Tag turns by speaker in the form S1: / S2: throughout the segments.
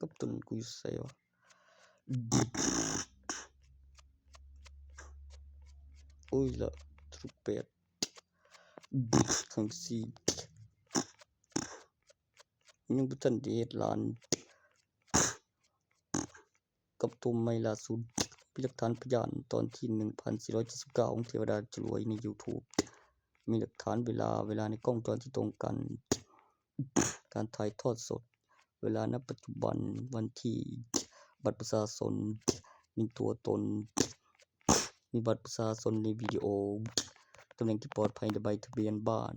S1: กัปตันกูอยู่ไสวะโอ้ยละทรุปเป็ดทั้ง4ยังบ่ทันได้เฮ็ดร้านกับตัวใหม่ล่าสุดมีหลักฐานพยานตอนที่ 1479 ของเทวดาจรวยใน YouTube มีหลักฐานเวลาในกล้องจอที่ตรงกันการถ่ายทอดสดเวลาณปัจจุบันวันที่บัตรประชาชนมีตัวตนมีบัตรประชาชนในวิดีโอตำแหน่งที่ปลอดภัยในใบทะเบียนบ้าน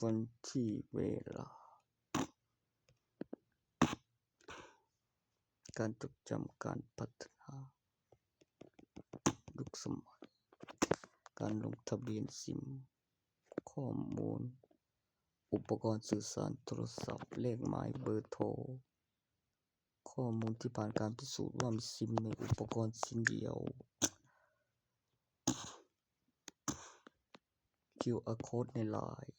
S1: วันที่เวลาการจดจำการพัฒนายุคสมัยการลงทะเบียนซิมข้อมูลอุปกรณ์สื่อสารโทรศัพท์เลขหมายเบอร์โทรข้อมูลที่ผ่านการพิสูจน์ว่ามีซิมในอุปกรณ์ชิ้นเดียว QR Code ใน LINE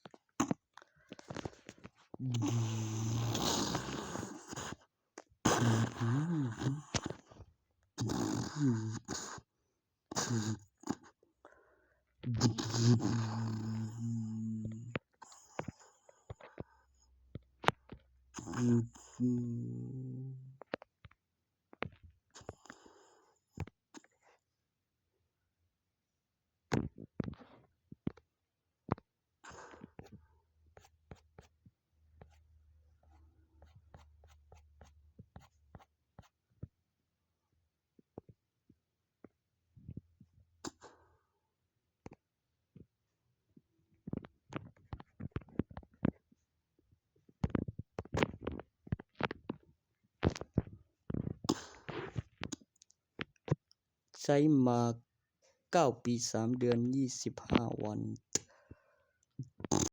S1: ใช้มา9ปี3เดือน25วัน